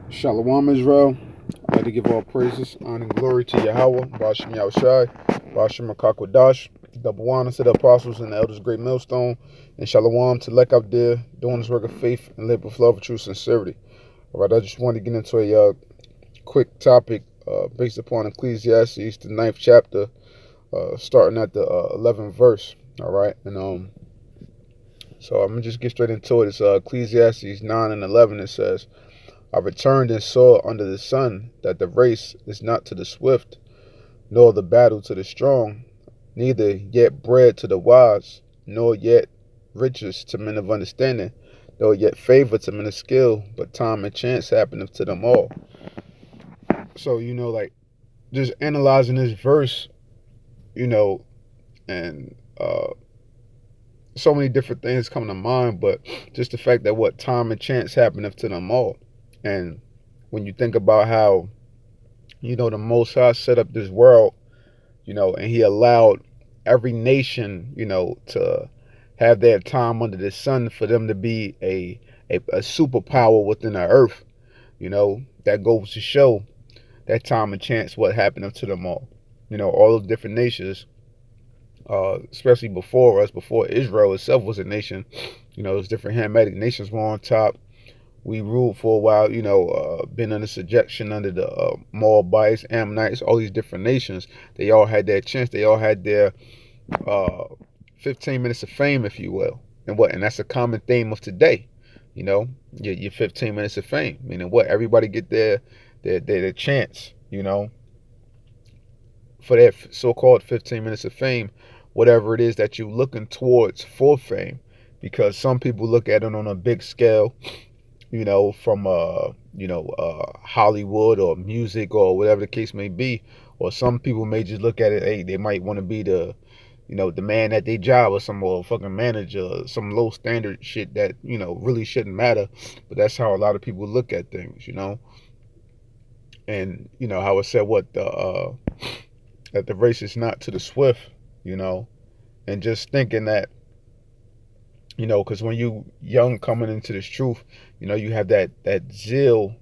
Shalom Israel. I'd like to give all praises, honor, and glory to Yahweh, Bashem Yahushai, Bashem Makakwadash, double honor to the apostles and the elders, great millstone, and shalom to Lek out there doing this work of faith and live with love and true sincerity. All right, I just wanted to get into a quick topic based upon Ecclesiastes, the ninth chapter, starting at the 11th verse. All right, and so I'm gonna just get straight into it. It's Ecclesiastes 9 and 11. It says, I returned and saw under the sun that the race is not to the swift, nor the battle to the strong, neither yet bread to the wise, nor yet riches to men of understanding, nor yet favor to men of skill, but time and chance happeneth to them all. So, like just analyzing this verse, and so many different things come to mind, but just the fact that what time and chance happeneth to them all. And when you think about how the Most High set up this world, and He allowed every nation, to have their time under the sun for them to be a superpower within the earth. That goes to show that time and chance what happened to them all. All the different nations, especially before us, before Israel itself was a nation. Those different Hamitic nations were on top. We ruled for a while, been under subjection under the Moabites, Ammonites, all these different nations. They all had their chance. They all had their uh, 15 minutes of fame, if you will. And that's a common theme of today. Your 15 minutes of fame. Meaning what? Everybody get their chance, for that so-called 15 minutes of fame, whatever it is that you're looking towards for fame. Because some people look at it on a big scale, from Hollywood or music or whatever the case may be. Or some people may just look at it, hey, they might want to be the man at their job or some fucking manager or some low standard shit that, really shouldn't matter. But that's how a lot of people look at things. And, how it said that the race is not to the swift, and just thinking that, because when you young coming into this truth, you have that zeal,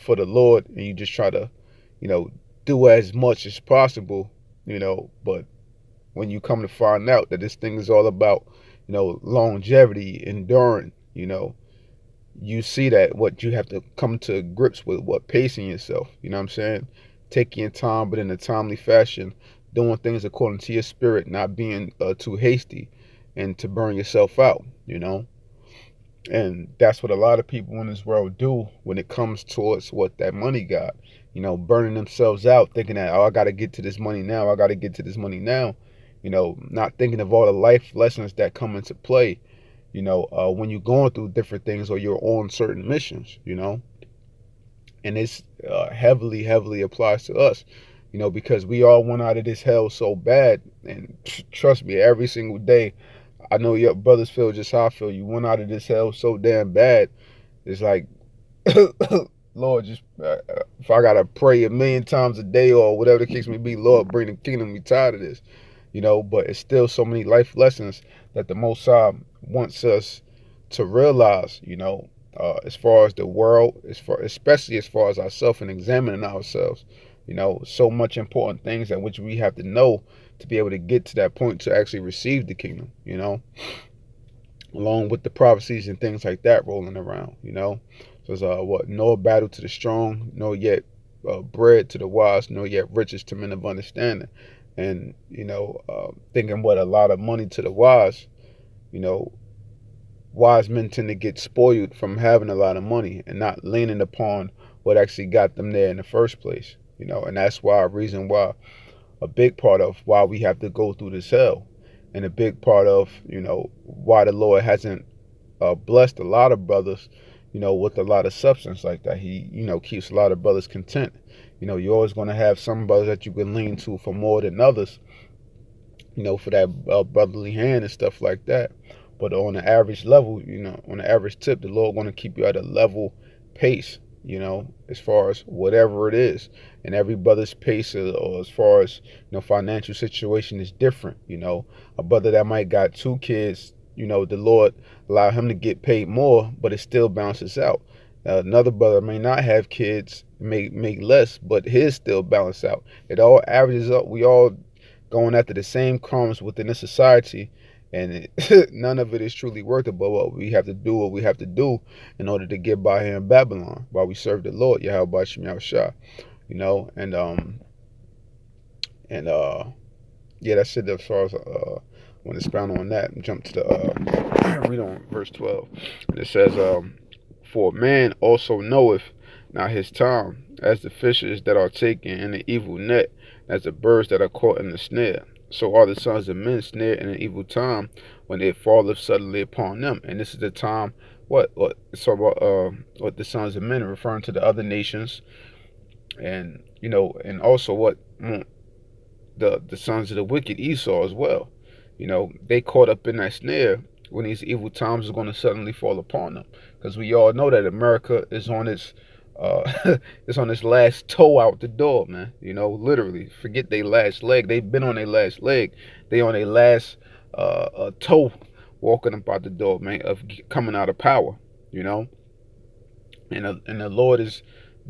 for the Lord, and you just try to, do as much as possible, but when you come to find out that this thing is all about, longevity, enduring, you see that what you have to come to grips with, what pacing yourself, you know what I'm saying? Taking your time, but in a timely fashion, doing things according to your spirit, not being too hasty and to burn yourself out. And that's what a lot of people in this world do when it comes towards what that money got. Burning themselves out, thinking that, oh, I got to get to this money now. I got to get to this money now. Not thinking of all the life lessons that come into play, when you're going through different things or you're on certain missions. And it's heavily, heavily applies to us, because we all want out of this hell so bad. And trust me, every single day, I know your brothers feel just how I feel. You went out of this hell so damn bad. It's like, Lord, just if I gotta pray a million times a day or whatever the case may be, Lord, bring the kingdom. We tired of this, But it's still so many life lessons that the Most High wants us to realize, as far as the world, especially as far as ourselves and examining ourselves. So much important things that which we have to know to be able to get to that point to actually receive the kingdom. Along with the prophecies and things like that rolling around. So it's no battle to the strong, no yet bread to the wise, no yet riches to men of understanding. And thinking what a lot of money to the wise. You know, wise men tend to get spoiled from having a lot of money and not leaning upon what actually got them there in the first place. And that's why a reason why a big part of why we have to go through this hell, and a big part of why the Lord hasn't blessed a lot of brothers, with a lot of substance like that. He keeps a lot of brothers content. You're always going to have some brothers that you can lean to for more than others, for that brotherly hand and stuff like that. But on the average level, on the average tip, the Lord going to keep you at a level pace, as far as whatever it is. And every brother's pace, or as far as, financial situation is different. A brother that might got 2 kids, the Lord allow him to get paid more, but it still balances out. Another brother may not have kids, make less, but his still balance out. It all averages up. We all going after the same crumbs within the society, and none of it is truly worth it. But what we have to do in order to get by here in Babylon, while we serve the Lord, Yahweh Shem Yahushua, you know, and yeah, that's it as far as want to expound on that and jump to the read on verse 12. And it says, for man also knoweth not his time, as the fishes that are taken in the evil net, as the birds that are caught in the snare. So are the sons of men snared in an evil time, when it falleth suddenly upon them. And this is the time, what the sons of men are referring to the other nations, and and also what the sons of the wicked, Esau, as well. They caught up in that snare when these evil times are going to suddenly fall upon them. Because we all know that America is on its it's on its last toe out the door, man. Literally, forget their last leg. They've been on their last leg. They on their last toe walking about the door, man, of coming out of power. You know, and the Lord is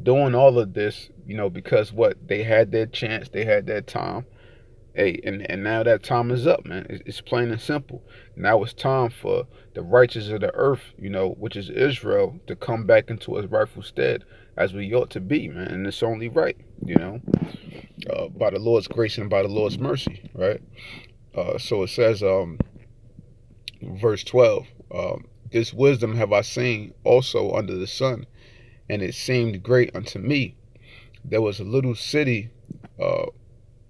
doing all of this, because what they had their chance, they had their time. Hey, and now that time is up, man. It's plain and simple. Now it's time for the righteous of the earth, which is Israel, to come back into its rightful stead, as we ought to be, man. And it's only right, by the Lord's grace and by the Lord's mercy, right? So it says, verse 12, this wisdom have I seen also under the sun, and it seemed great unto me. There was a little city,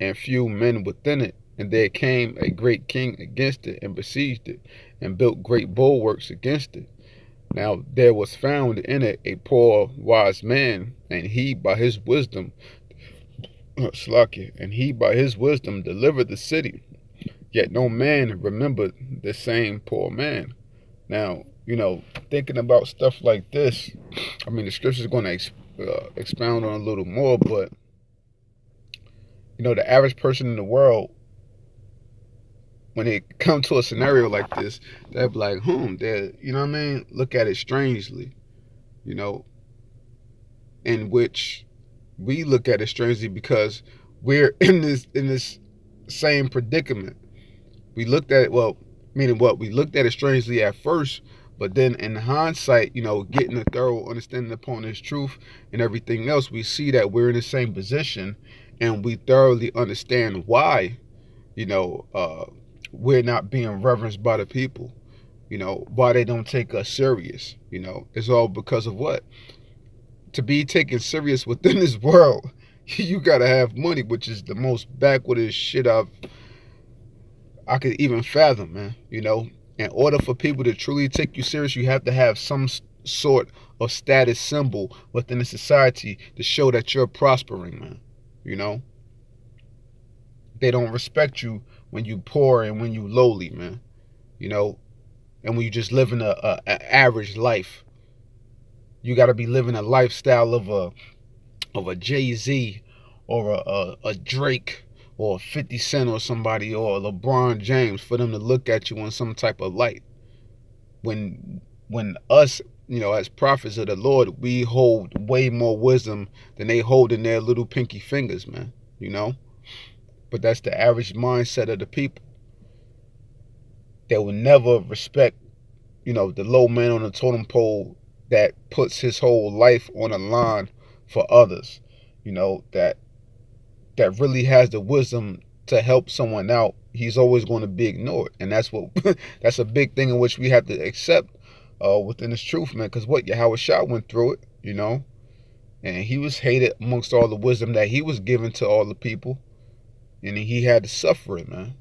and few men within it, and there came a great king against it, and besieged it, and built great bulwarks against it. Now there was found in it a poor wise man, and he by his wisdom delivered the city. Yet no man remembered the same poor man. Now, thinking about stuff like this, I mean, the scripture is going to expound on a little more, but the average person in the world, when it comes to a scenario like this, they'll be like, they, what I mean? Look at it strangely, in which we look at it strangely because we're in this same predicament. We looked at it, meaning what? We looked at it strangely at first, but then in hindsight, getting a thorough understanding upon this truth and everything else, we see that we're in the same position, and we thoroughly understand why, we're not being reverenced by the people, why they don't take us serious. It's all because of what? To be taken serious within this world, you gotta have money, which is the most backwardest shit I could even fathom, man. In order for people to truly take you serious, you have to have some sort of status symbol within the society to show that you're prospering, man. They don't respect you when you poor and when you lowly, man. And when you just living a average life. You got to be living a lifestyle of a Jay-Z or a Drake or a 50 Cent or somebody, or a LeBron James, for them to look at you in some type of light. When us, as prophets of the Lord, we hold way more wisdom than they hold in their little pinky fingers, man. But that's the average mindset of the people. They will never respect, the low man on the totem pole that puts his whole life on the line for others, that really has the wisdom to help someone out. He's always going to be ignored. And that's that's a big thing in which we have to accept within this truth, man. Because Yahweh Shah went through it, and he was hated amongst all the wisdom that he was given to all the people, and he had to suffer it, man.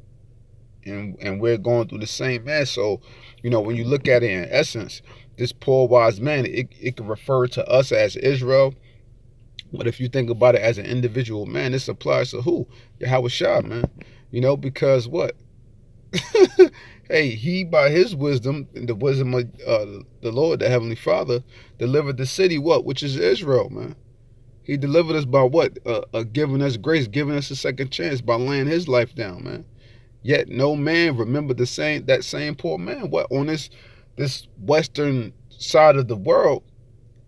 And we're going through the same, man. So, when you look at it in essence, this poor wise man, it can refer to us as Israel. But if you think about it as an individual man, this applies to who? Yahweh Shah, man. Because what? Hey, he by his wisdom, and the wisdom of the Lord, the Heavenly Father, delivered the city, what? Which is Israel, man. He delivered us by what? Giving us grace, giving us a second chance by laying his life down, man. Yet no man remembered that same poor man. What? On this western side of the world,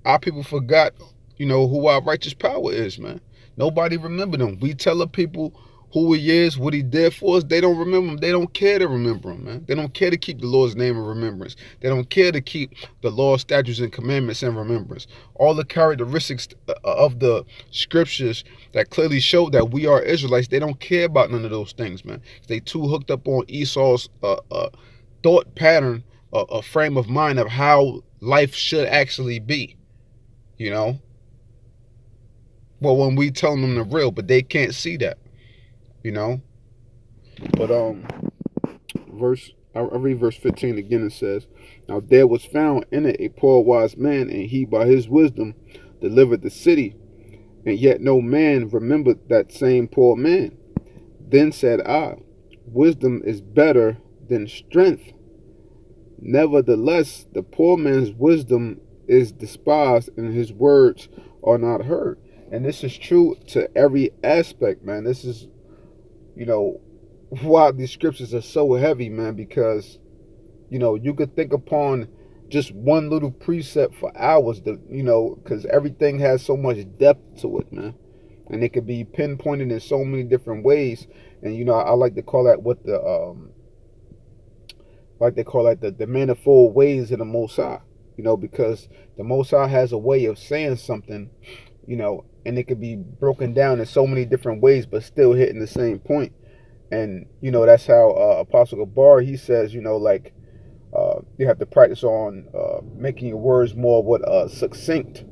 Our people forgot, who our righteous power is, man. Nobody remember them. We tell the people who he is, what he did for us. They don't remember him. They don't care to remember him, man. They don't care to keep the Lord's name in remembrance. They don't care to keep the law, statutes, and commandments in remembrance. All the characteristics of the scriptures that clearly show that we are Israelites, they don't care about none of those things, man. They too hooked up on Esau's thought pattern, a frame of mind of how life should actually be, Well, when we tell them the real, but they can't see that, But I read verse 15 again. It says, "Now there was found in it a poor wise man, and he by his wisdom delivered the city, and yet no man remembered that same poor man. Then said I, wisdom is better than strength. Nevertheless, the poor man's wisdom is despised, and his words are not heard." And this is true to every aspect, man. This is, why these scriptures are so heavy, man, because, you could think upon just one little precept for hours, because everything has so much depth to it, man. And it could be pinpointed in so many different ways. And, I like to call that the manifold ways of the Most High, because the Most High has a way of saying something, and it could be broken down in so many different ways, but still hitting the same point. And, that's how Apostle Gabar, he says, you have to practice on making your words more succinct.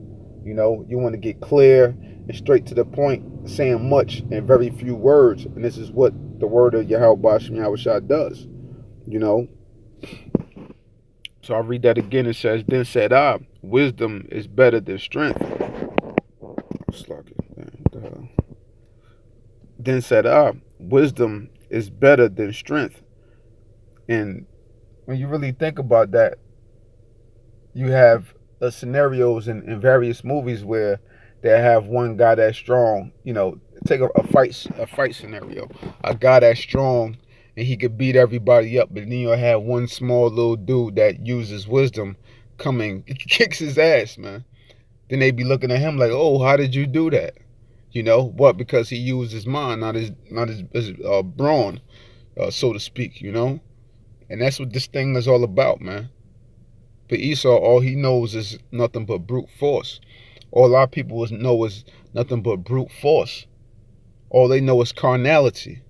You want to get clear and straight to the point, saying much in very few words. And this is what the word of Yahweh Shem Yahushua does, So I'll read that again. It says, "Then said I, wisdom is better than strength." Then said I, wisdom is better than strength. And when you really think about that, you have scenarios in various movies where they have one guy that's strong. Take a fight scenario. A guy that's strong and he could beat everybody up, but then you'll have one small little dude that uses wisdom coming, kicks his ass, man. Then they be looking at him like, "Oh, how did you do that?" What? Because he used his mind, not his brawn, so to speak. And that's what this thing is all about, man. But Esau, all he knows is nothing but brute force. All our people know is nothing but brute force. All they know is carnality.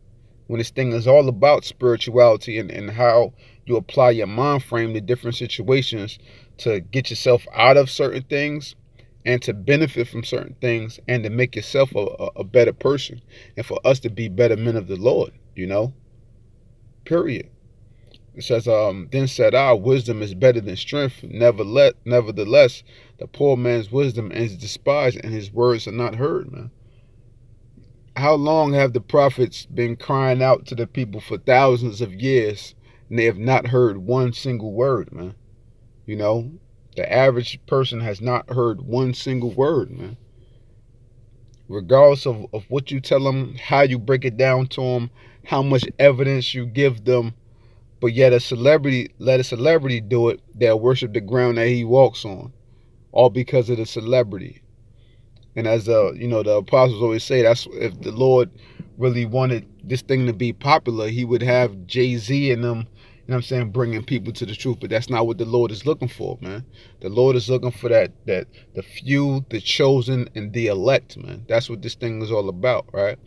When this thing is all about spirituality and how you apply your mind frame to different situations to get yourself out of certain things and to benefit from certain things and to make yourself a better person and for us to be better men of the Lord, period. It says, "Then said I, wisdom is better than strength. Nevertheless, the poor man's wisdom is despised and his words are not heard," man. How long have the prophets been crying out to the people for thousands of years and they have not heard one single word, man? The average person has not heard one single word, man. Regardless of what you tell them, how you break it down to them, how much evidence you give them, but yet let a celebrity do it, they'll worship the ground that he walks on, all because of the celebrity. And as the apostles always say, that's if the Lord really wanted this thing to be popular, he would have Jay-Z and them, bringing people to the truth. But that's not what the Lord is looking for, man. The Lord is looking for that the few, the chosen, and the elect, man. That's what this thing is all about, right?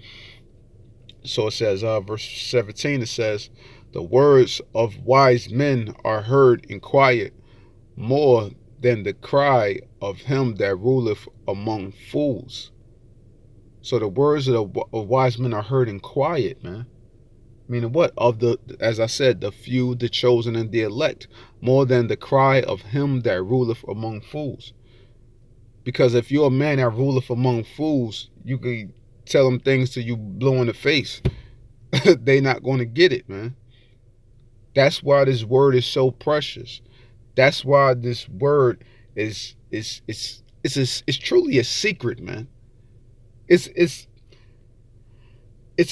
So it says, verse 17, it says, "The words of wise men are heard in quiet, more than the cry of him that ruleth among fools." So the words of wise men are heard in quiet, man. Meaning what? As I said, the few, the chosen, and the elect, more than the cry of him that ruleth among fools. Because if you're a man that ruleth among fools, you can tell them things till you blue in the face. They not going to get it, man. That's why this word is so precious. That's why this word is truly a secret, man. It's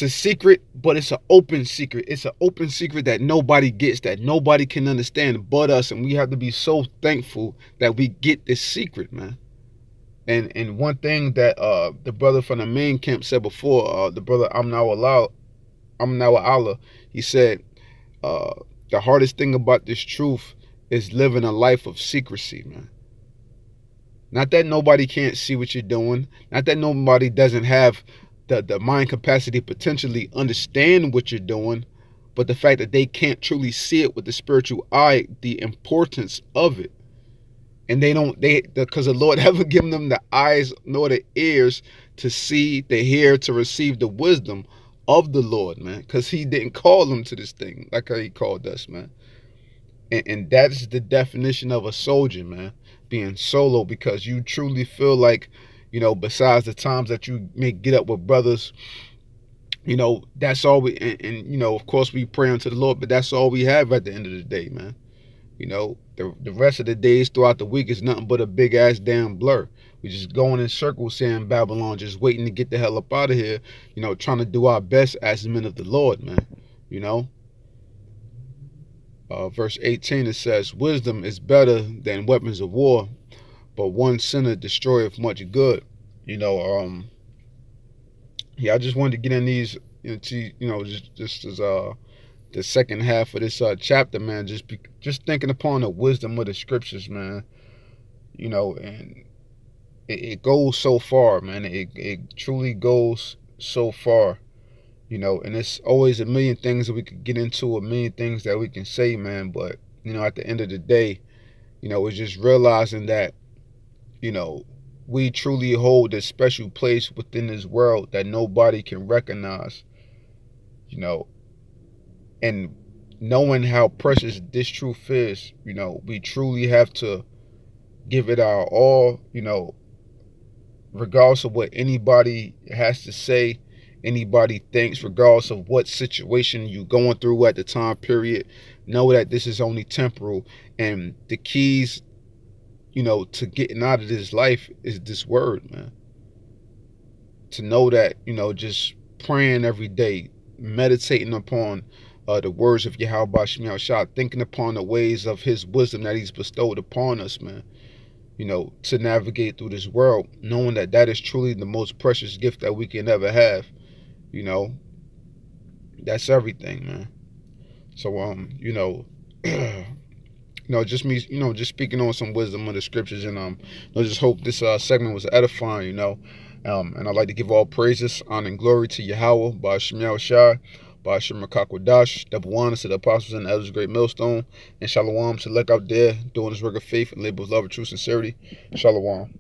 a secret, but it's an open secret. It's an open secret that nobody gets, that nobody can understand but us. And we have to be so thankful that we get this secret, man. And one thing that the brother from the main camp said before, the brother Amnawa Allah, he said, uh, the hardest thing about this truth is living a life of secrecy, man. Not that nobody can't see what you're doing. Not that nobody doesn't have the mind capacity to potentially understand what you're doing, but the fact that they can't truly see it with the spiritual eye, the importance of it. And because the Lord haven't given them the eyes nor the ears to see, to hear, to receive the wisdom of the Lord, man. Because he didn't call them to this thing like how he called us, man. And that is the definition of a soldier, man. Being solo, because you truly feel like, besides the times that you may get up with brothers, that's all and of course we pray unto the Lord, but that's all we have at the end of the day, man. The rest of the days throughout the week is nothing but a big ass damn blur. We just going in circles saying Babylon, just waiting to get the hell up out of here, trying to do our best as men of the Lord, man. Verse 18, it says, wisdom is better than weapons of war, but one sinner destroyeth much good. Yeah, I just wanted to get in these, just as the second half of this chapter, man. Just thinking upon the wisdom of the scriptures, man. And it goes so far, man. It truly goes so far. And it's always a million things that we could get into, a million things that we can say, man. But, at the end of the day, it's just realizing that, we truly hold a special place within this world that nobody can recognize, and knowing how precious this truth is, we truly have to give it our all, regardless of what anybody has to say, anybody thinks, regardless of what situation you're going through at the time period. Know that this is only temporal, and the keys, to getting out of this life is this word, man. To know that, just praying every day, meditating upon the words of Yahweh Shemiah Shah, thinking upon the ways of his wisdom that he's bestowed upon us, man. To navigate through this world, knowing that that is truly the most precious gift that we can ever have. That's everything, man. So just me, just speaking on some wisdom of the scriptures, and I just hope this segment was edifying, and I'd like to give all praises, honor, and glory to Yahweh, by Shemiah Shai, by Shem Rakakwadash, double honors to the apostles and elders of Great Millstone, and Shalom to Lek out there doing his work of faith and labor of love and true sincerity. Shalom.